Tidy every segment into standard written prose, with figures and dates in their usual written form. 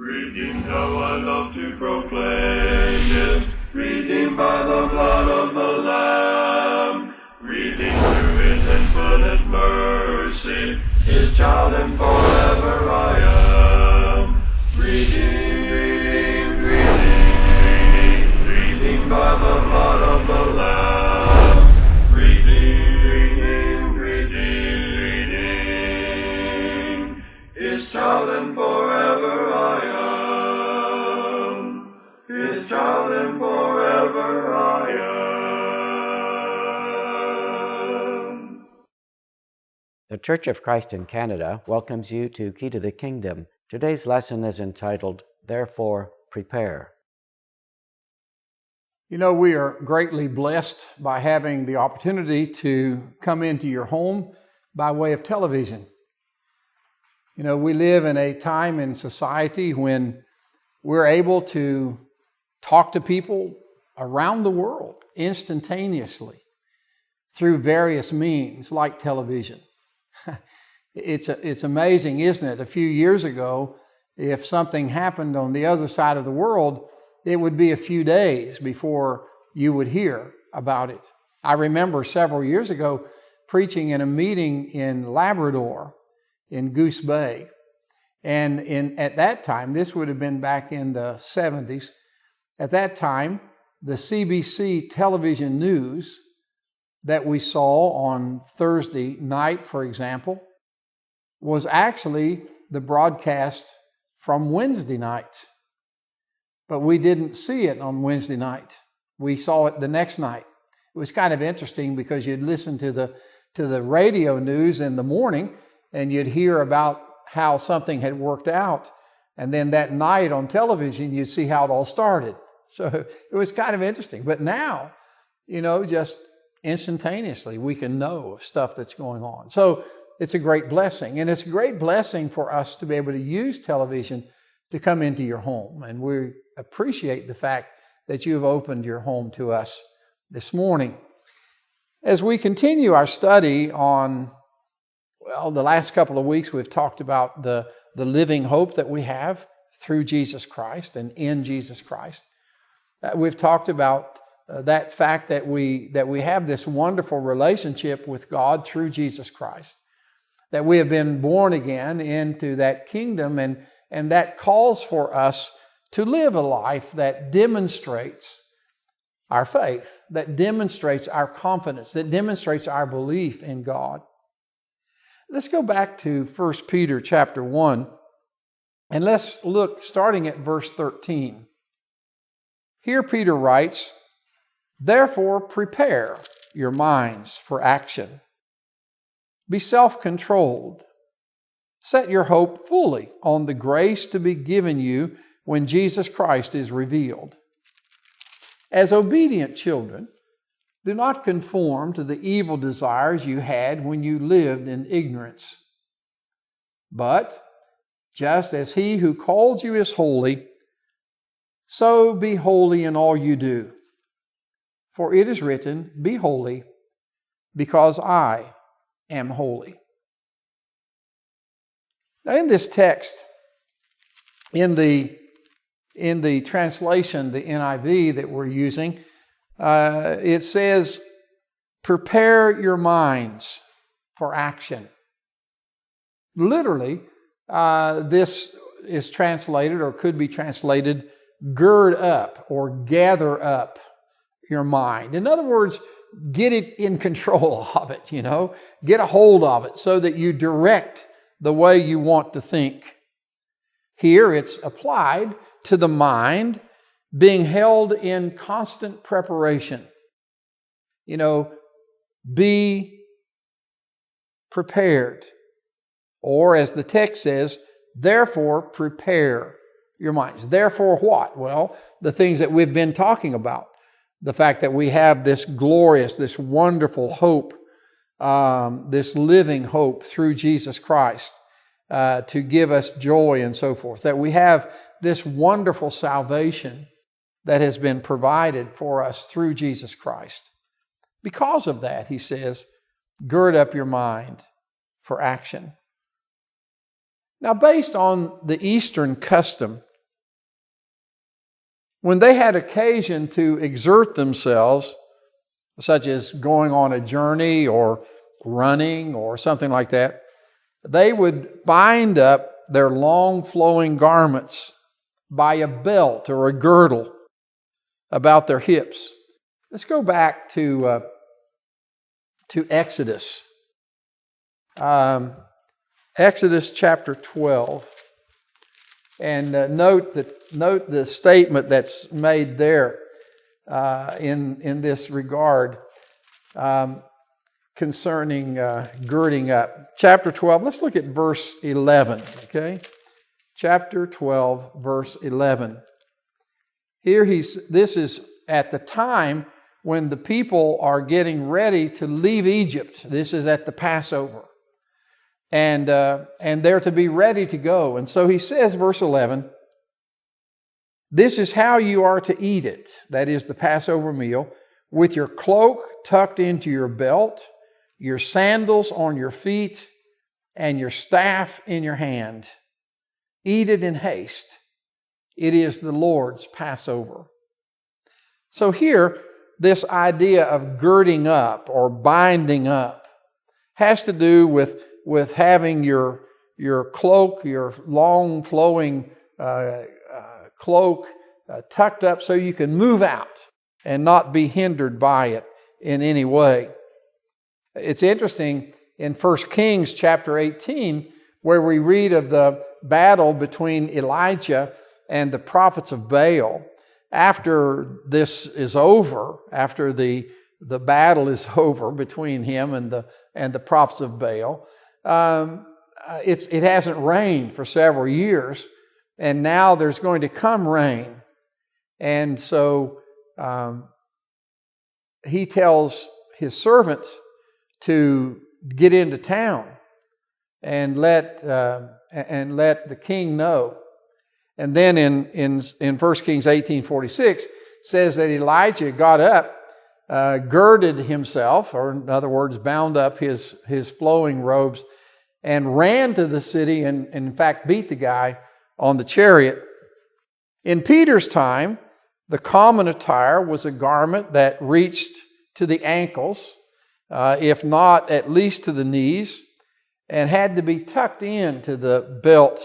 Redeemed, how I love to proclaim it, redeemed by the blood of the Lamb, redeemed through His infinite mercy, His child and forever I am. Redeemed, redeemed, redeemed by the blood of the Lamb, redeemed, redeemed, His child and forever I am. His child and forever I am. The Church of Christ in Canada welcomes you to Key to the Kingdom. Today's lesson is entitled, Therefore Prepare. You know, we are greatly blessed by having the opportunity to come into your home by way of television. You know, we live in a time in society when we're able to talk to people around the world instantaneously through various means like television. It's amazing, isn't it? A few years ago, if something happened on the other side of the world, it would be a few days before you would hear about it. I remember several years ago preaching in a meeting in Labrador, in Goose Bay. And at that time, this would have been back in the 70s, at that time, the CBC television news that we saw on Thursday night, for example, was actually the broadcast from Wednesday night. But we didn't see it on Wednesday night. We saw it the next night. It was kind of interesting because you'd listen to the radio news in the morning and you'd hear about how something had worked out. And then that night on television, you'd see how it all started. So it was kind of interesting. But now, you know, just instantaneously, we can know of stuff that's going on. So it's a great blessing. And it's a great blessing for us to be able to use television to come into your home. And we appreciate the fact that you've opened your home to us this morning. As we continue our study on, well, the last couple of weeks, we've talked about the living hope that we have through Jesus Christ and in Jesus Christ. We've talked about that fact that we have this wonderful relationship with God through Jesus Christ, that we have been born again into that kingdom, and that calls for us to live a life that demonstrates our faith, that demonstrates our confidence, that demonstrates our belief in God. Let's go back to 1 Peter chapter 1, and let's look starting at verse 13. Here Peter writes, "Therefore prepare your minds for action. Be self-controlled. Set your hope fully on the grace to be given you when Jesus Christ is revealed. As obedient children, do not conform to the evil desires you had when you lived in ignorance. But, just as He who called you is holy, so be holy in all you do. For it is written, be holy, because I am holy." Now in this text, in the translation, the NIV that we're using, it says, prepare your minds for action. Literally, this is translated, or could be translated, gird up or gather up your mind. In other words, get it in control of it, you know. Get a hold of it so that you direct the way you want to think. Here it's applied to the mind being held in constant preparation. You know, be prepared. Or as the text says, therefore prepare your minds. Therefore what? Well, the things that we've been talking about. The fact that we have this glorious, this wonderful hope, this living hope through Jesus Christ to give us joy and so forth. That we have this wonderful salvation that has been provided for us through Jesus Christ. Because of that, he says, gird up your mind for action. Now, based on the Eastern custom when they had occasion to exert themselves, such as going on a journey or running or something like that, they would bind up their long flowing garments by a belt or a girdle about their hips. Let's go back to Exodus. Exodus chapter 12. And note the statement that's made there in this regard concerning girding up. Chapter 12, let's look at verse 11, okay? Chapter 12, verse 11. Here this is at the time when the people are getting ready to leave Egypt. This is at the Passover. And they're to be ready to go. And so he says, verse 11, "This is how you are to eat it," that is the Passover meal, "with your cloak tucked into your belt, your sandals on your feet, and your staff in your hand. Eat it in haste. It is the Lord's Passover." So here, this idea of girding up or binding up has to do with having your cloak, your long flowing cloak tucked up so you can move out and not be hindered by it in any way. It's interesting in 1 Kings chapter 18 where we read of the battle between Elijah and the prophets of Baal. After this is over, after the battle is over between him and the prophets of Baal, it hasn't rained for several years, and now there's going to come rain. And so he tells his servants to get into town and let the king know. And then in 1 Kings 18:46 says that Elijah got up, girded himself, or in other words, bound up his flowing robes, and ran to the city and in fact beat the guy on the chariot. In Peter's time, the common attire was a garment that reached to the ankles, if not at least to the knees, and had to be tucked into the belt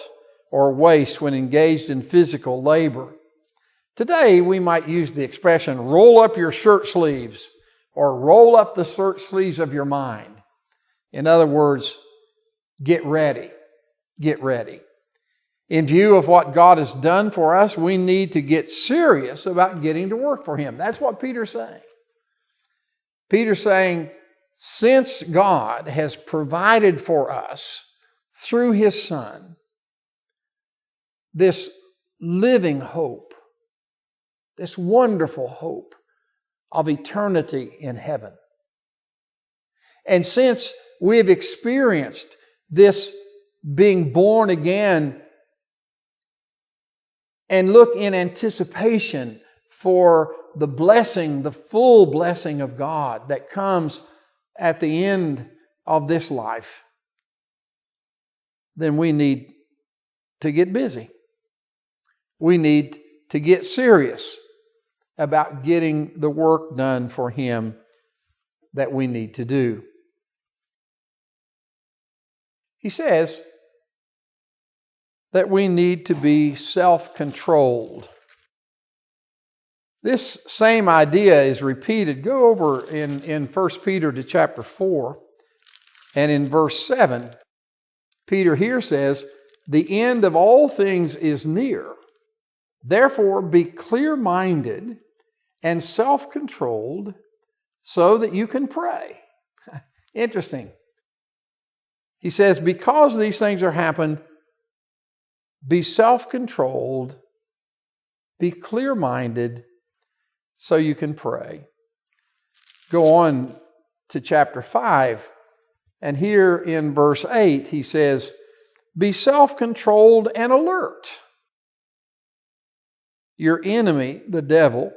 or waist when engaged in physical labor. Today, we might use the expression, roll up your shirt sleeves, or roll up the shirt sleeves of your mind. In other words, get ready. Get ready. In view of what God has done for us, we need to get serious about getting to work for Him. That's what Peter's saying. Peter's saying, since God has provided for us through His Son this living hope, this wonderful hope of eternity in heaven, and since we have experienced this being born again and look in anticipation for the blessing, the full blessing of God that comes at the end of this life, then we need to get busy. We need to get serious about getting the work done for Him that we need to do. He says that we need to be self-controlled. This same idea is repeated. Go over in 1 Peter to chapter 4, and in verse 7, Peter here says, "The end of all things is near. Therefore be clear-minded and self-controlled so that you can pray." Interesting. He says, because these things are happened, be self-controlled, be clear-minded, so you can pray. Go on to chapter 5, and here in verse 8, he says, be self-controlled and alert. Your enemy, the devil,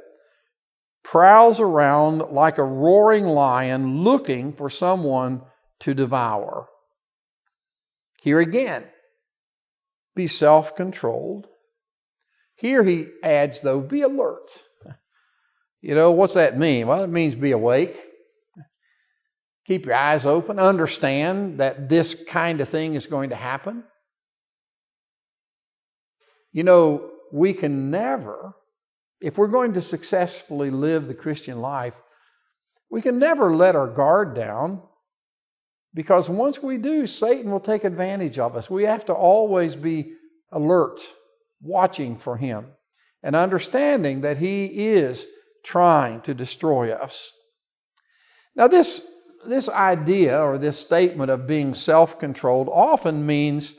prowls around like a roaring lion looking for someone to devour. Here again, be self-controlled. Here he adds, though, be alert. What's that mean? Well, it means be awake. Keep your eyes open. Understand that this kind of thing is going to happen. We can never, if we're going to successfully live the Christian life, we can never let our guard down, because once we do, Satan will take advantage of us. We have to always be alert, watching for him, and understanding that he is trying to destroy us. Now, this idea or this statement of being self-controlled often means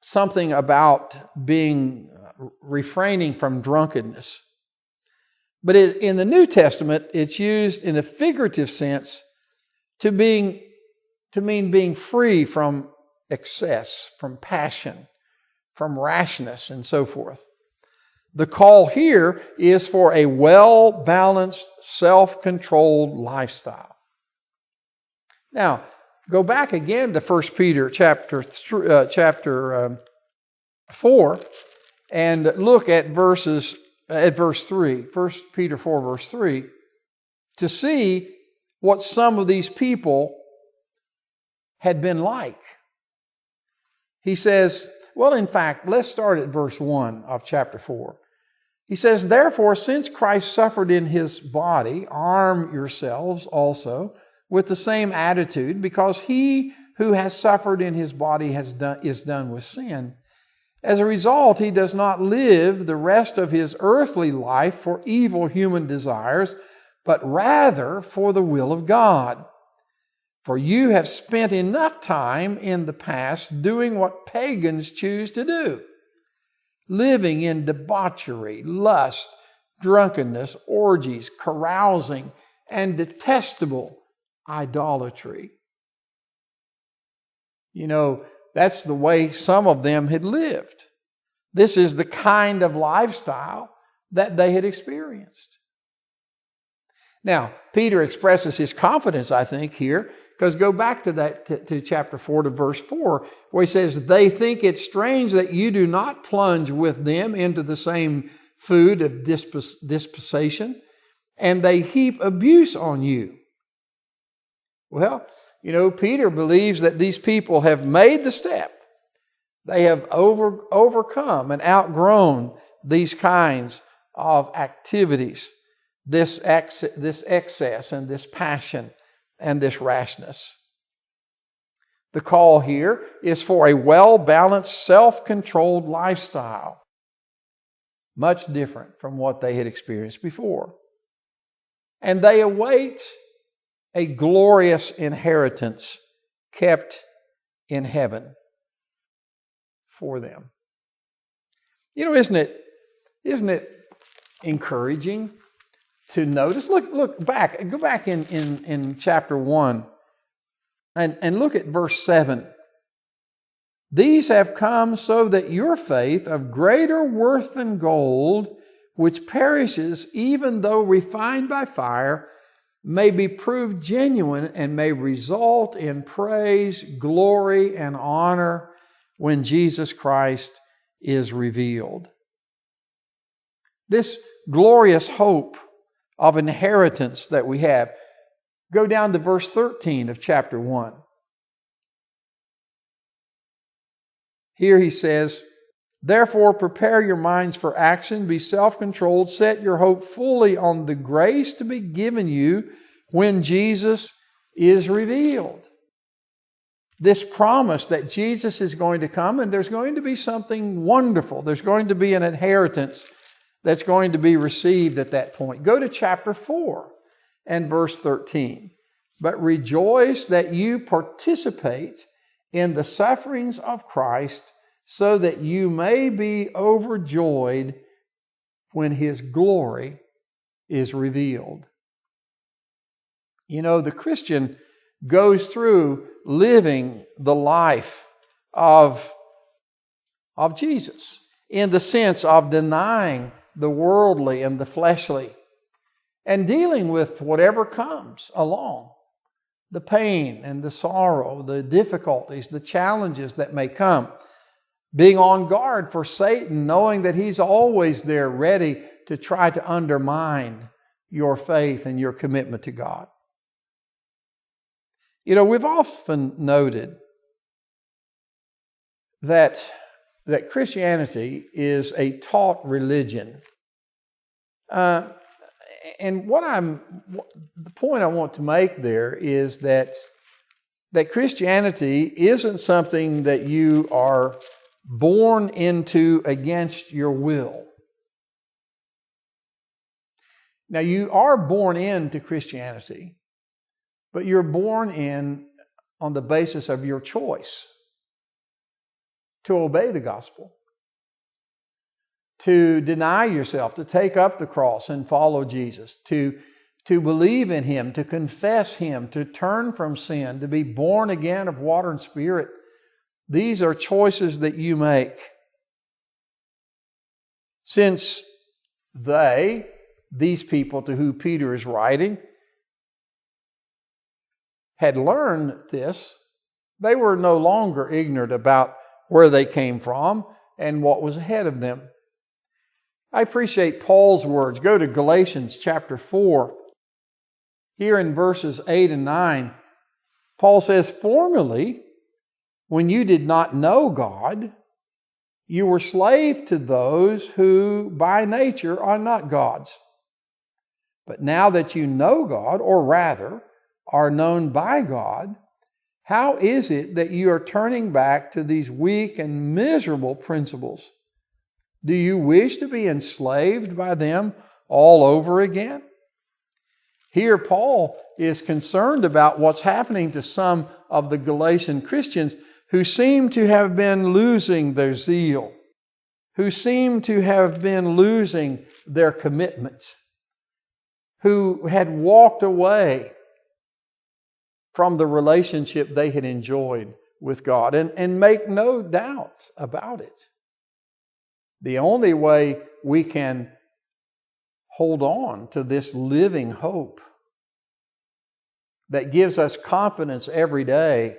something about refraining from drunkenness. But in the New Testament, it's used in a figurative sense to mean being free from excess, from passion, from rashness, and so forth. The call here is for a well-balanced, self-controlled lifestyle. Now, go back again to 1 Peter chapter 4 and look at verse 3. 1 Peter 4, verse 3, to see what some of these people had been like. He says, well, in fact, let's start at verse 1 of chapter 4. He says, therefore, since Christ suffered in his body, arm yourselves also with the same attitude, because he who has suffered in his body is done with sin. As a result, he does not live the rest of his earthly life for evil human desires, but rather for the will of God. For you have spent enough time in the past doing what pagans choose to do, living in debauchery, lust, drunkenness, orgies, carousing, and detestable idolatry. That's the way some of them had lived. This is the kind of lifestyle that they had experienced. Now, Peter expresses his confidence, I think, here, because go back to to chapter 4 to verse 4, where he says, they think it strange that you do not plunge with them into the same food of dispensation, and they heap abuse on you. Well, Peter believes that these people have made the step. They have overcome and outgrown these kinds of activities, this excess and this passion and this rashness. The call here is for a well-balanced, self-controlled lifestyle, much different from what they had experienced before. And they await a glorious inheritance kept in heaven for them. Isn't it encouraging to notice? Go back in chapter 1 and look at verse 7. These have come so that your faith, of greater worth than gold, which perishes even though refined by fire, may be proved genuine and may result in praise, glory, and honor when Jesus Christ is revealed. This glorious hope of inheritance that we have. Go down to verse 13 of chapter 1. Here he says, therefore prepare your minds for action, be self-controlled, set your hope fully on the grace to be given you when Jesus is revealed. This promise that Jesus is going to come and there's going to be something wonderful. There's going to be an inheritance that's going to be received at that point. Go to chapter 4 and verse 13. But rejoice that you participate in the sufferings of Christ, so that you may be overjoyed when His glory is revealed. The Christian goes through living the life of Jesus in the sense of denying the worldly and the fleshly and dealing with whatever comes along. The pain and the sorrow, the difficulties, the challenges that may come. being on guard for Satan, knowing that he's always there ready to try to undermine your faith and your commitment to God. You know, we've often noted that Christianity is a taught religion. And the point I want to make there is that Christianity isn't something that you are born into against your will. Now, you are born into Christianity, but you're born in on the basis of your choice to obey the gospel, to deny yourself, to take up the cross and follow Jesus, to believe in Him, to confess Him, to turn from sin, to be born again of water and Spirit. These are choices that you make. Since these people to whom Peter is writing, had learned this, they were no longer ignorant about where they came from and what was ahead of them. I appreciate Paul's words. Go to Galatians chapter 4. Here in verses 8 and 9, Paul says, "Formerly, when you did not know God, you were slave to those who by nature are not gods. But now that you know God, or rather, are known by God, how is it that you are turning back to these weak and miserable principles? Do you wish to be enslaved by them all over again?" Here Paul is concerned about what's happening to some of the Galatian Christians who seem to have been losing their zeal, who seem to have been losing their commitment, who had walked away from the relationship they had enjoyed with God. And make no doubt about it, the only way we can hold on to this living hope that gives us confidence every day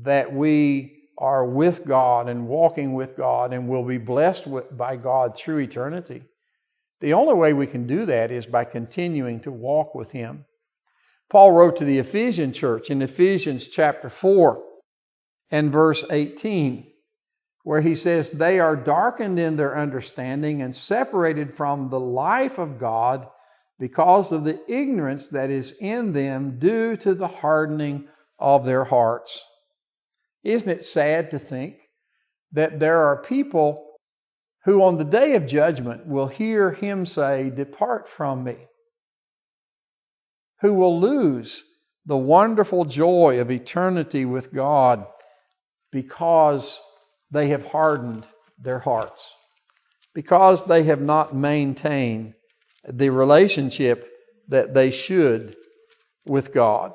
that we are with God and walking with God and will be blessed by God through eternity. The only way we can do that is by continuing to walk with Him. Paul wrote to the Ephesian church in Ephesians chapter 4 and verse 18, where he says, "They are darkened in their understanding and separated from the life of God because of the ignorance that is in them due to the hardening of their hearts." Isn't it sad to think that there are people who on the day of judgment will hear Him say, "Depart from me," who will lose the wonderful joy of eternity with God because they have hardened their hearts, because they have not maintained the relationship that they should with God,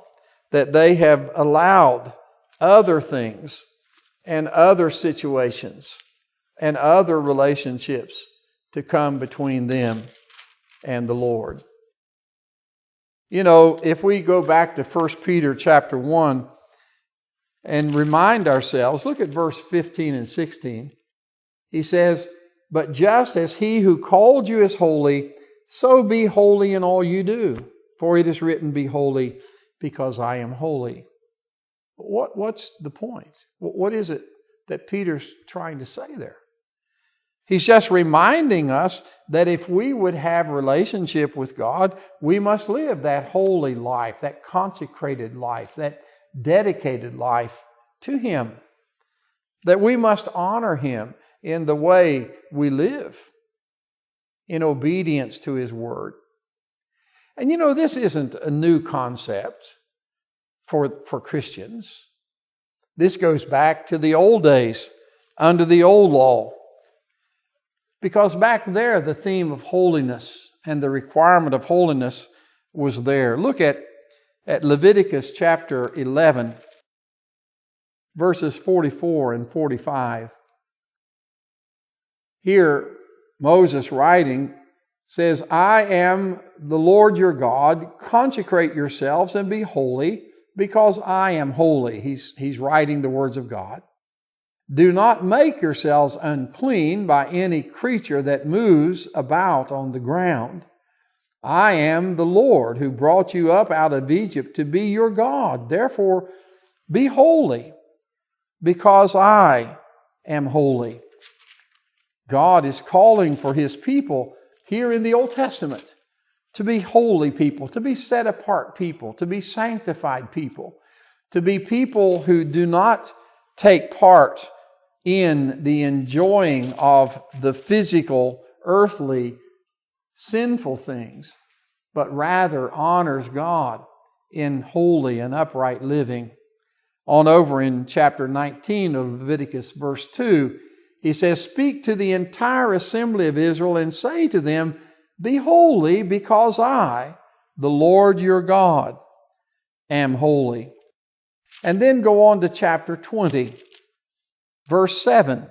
that they have allowed other things and other situations and other relationships to come between them and the Lord. You know, if we go back to 1 Peter chapter 1 and remind ourselves, look at verse 15 and 16. He says, "But just as He who called you is holy, so be holy in all you do. For it is written, 'Be holy, because I am holy.'" What's the point? What is it that Peter's trying to say there? He's just reminding us that if we would have relationship with God, we must live that holy life, that consecrated life, that dedicated life to Him. That we must honor Him in the way we live, in obedience to His Word. And you know, this isn't a new concept for Christians. This goes back to the old days, under the old law. Because back there, the theme of holiness and the requirement of holiness was there. Look at Leviticus chapter 11, verses 44 and 45. Here, Moses writing says, "I am the Lord your God. Consecrate yourselves and be holy, because I am holy." He's writing the words of God. Do not make yourselves unclean by any creature that moves about on the ground. I am the Lord who brought you up out of Egypt to be your God. Therefore, be holy, because I am holy. God is calling for His people here in the Old Testament to be holy people, to be set apart people, to be sanctified people, to be people who do not take part in the enjoying of the physical, earthly, sinful things, but rather honors God in holy and upright living. On over in chapter 19 of Leviticus, verse 2, he says, "Speak to the entire assembly of Israel and say to them, be holy, because I, the Lord your God, am holy." And then go on to chapter 20, verse 7.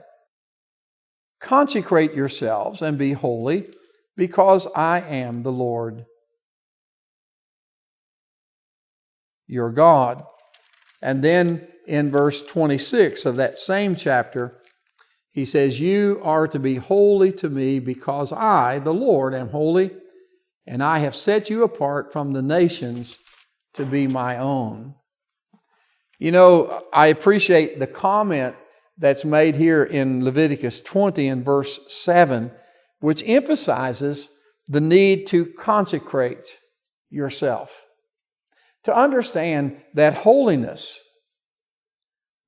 "Consecrate yourselves and be holy, because I am the Lord your God." And then in verse 26 of that same chapter, he says, "You are to be holy to me, because I, the Lord, am holy, and I have set you apart from the nations to be my own." You know, I appreciate the comment that's made here in Leviticus 20 and verse 7, which emphasizes the need to consecrate yourself. To understand that holiness,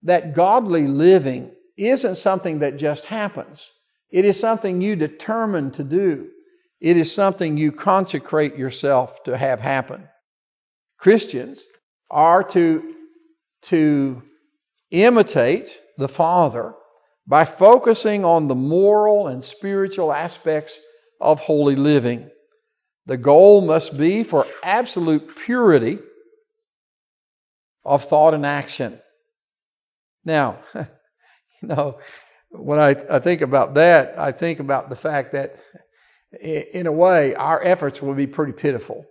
that godly living, isn't something that just happens. It is something you determine to do. It is something you consecrate yourself to have happen. Christians are to imitate the Father by focusing on the moral and spiritual aspects of holy living. The goal must be for absolute purity of thought and action. Now, when I think about that, I think about the fact that, in a way, our efforts will be pretty pitiful.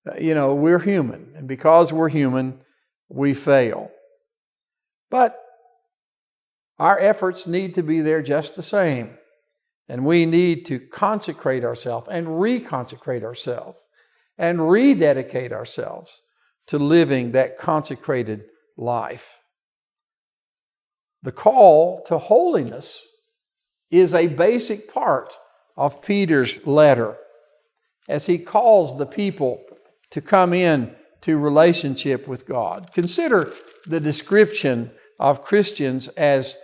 We're human, and because we're human, we fail. But our efforts need to be there just the same. And we need to consecrate ourselves and reconsecrate ourselves and rededicate ourselves to living that consecrated life. The call to holiness is a basic part of Peter's letter as he calls the people to come in to relationship with God. Consider the description of Christians as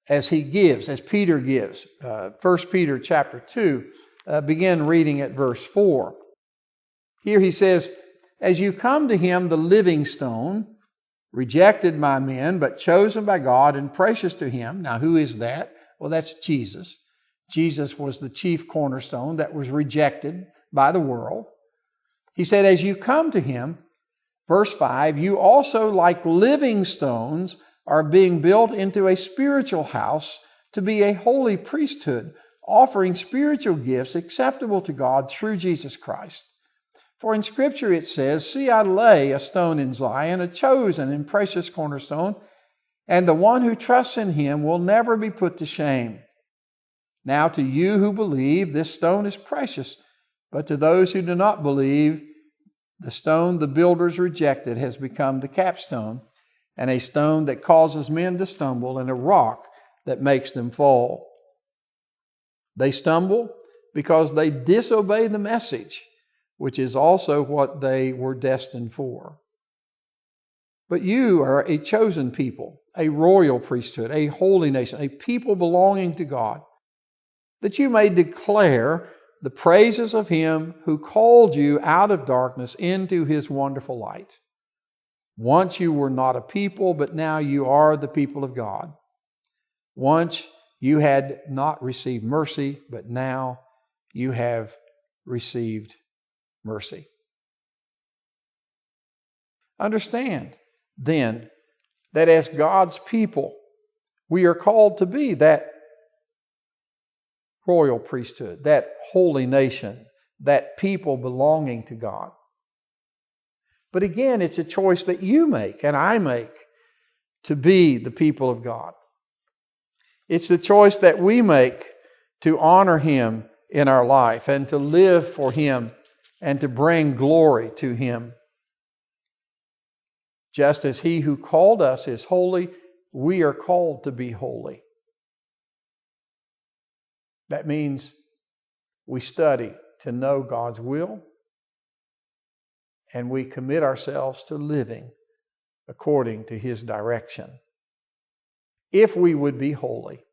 Peter gives. 1 Peter chapter 2, begin reading at verse 4. Here he says, "As you come to him, the living stone, rejected by men, but chosen by God and precious to him." Now, who is that? Well, that's Jesus. Jesus was the chief cornerstone that was rejected by the world. He said, "As you come to him," verse 5, "you also, like living stones, are being built into a spiritual house to be a holy priesthood, offering spiritual gifts acceptable to God through Jesus Christ. For in Scripture it says, 'See, I lay a stone in Zion, a chosen and precious cornerstone, and the one who trusts in him will never be put to shame.' Now to you who believe, this stone is precious, but to those who do not believe, the stone the builders rejected has become the capstone, and a stone that causes men to stumble, and a rock that makes them fall. They stumble because they disobey the message, which is also what they were destined for. But you are a chosen people, a royal priesthood, a holy nation, a people belonging to God, that you may declare the praises of him who called you out of darkness into his wonderful light. Once you were not a people, but now you are the people of God. Once you had not received mercy, but now you have received mercy." Understand, then, that as God's people, we are called to be that royal priesthood, that holy nation, that people belonging to God. But again, it's a choice that you make and I make to be the people of God. It's the choice that we make to honor Him in our life and to live for Him and to bring glory to Him. Just as He who called us is holy, we are called to be holy. That means we study to know God's will, and we commit ourselves to living according to His direction. If we would be holy,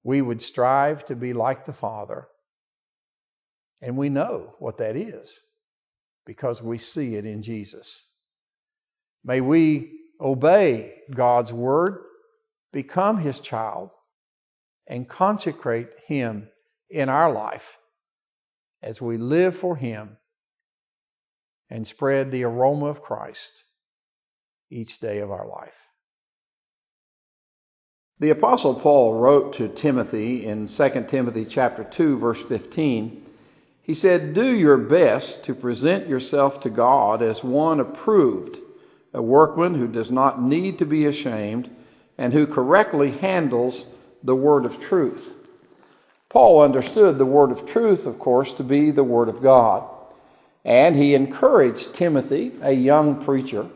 we would strive to be like the Father. And we know what that is because we see it in Jesus. May we obey God's word, become His child, and consecrate Him in our life as we live for Him and spread the aroma of Christ each day of our life. The Apostle Paul wrote to Timothy in 2 Timothy chapter 2, verse 15. He said, "Do your best to present yourself to God as one approved, a workman who does not need to be ashamed, and who correctly handles the word of truth." Paul understood the word of truth, of course, to be the word of God. And he encouraged Timothy, a young preacher,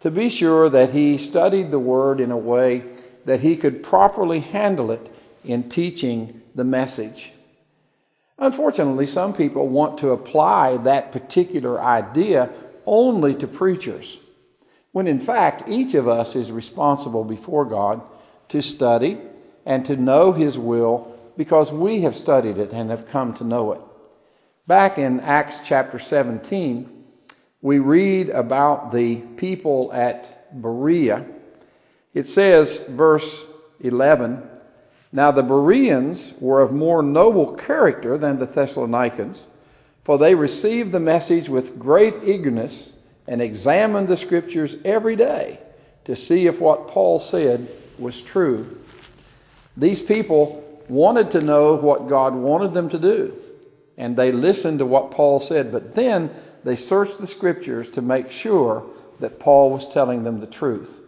to be sure that he studied the word in a way that he could properly handle it in teaching the message. Unfortunately, some people want to apply that particular idea only to preachers, when in fact each of us is responsible before God to study and to know His will because we have studied it and have come to know it. Back in Acts chapter 17, we read about the people at Berea. It says, verse 11, "Now the Bereans were of more noble character than the Thessalonians, for they received the message with great eagerness and examined the Scriptures every day to see if what Paul said was true." These people wanted to know what God wanted them to do, and they listened to what Paul said, but then they searched the Scriptures to make sure that Paul was telling them the truth.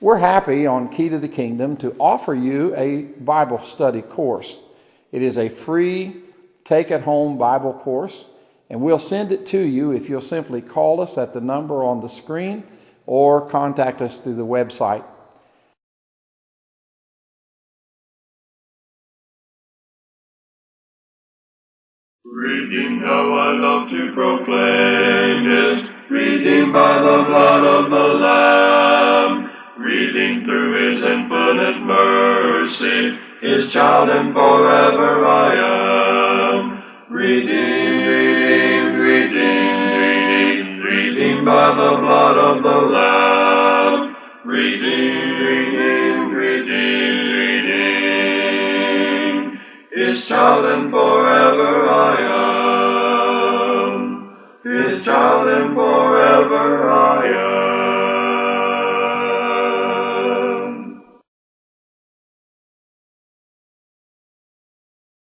We're happy on Key to the Kingdom to offer you a Bible study course. It is a free take-at-home Bible course, and we'll send it to you if you'll simply call us at the number on the screen or contact us through the website. Reading now I love to proclaim is redeemed by the blood of the Lamb. Reading through His infinite mercy, His child and forever I am. Redeemed by the blood of the Lamb. Redeemed, His child and forever I am. His child and forever I am.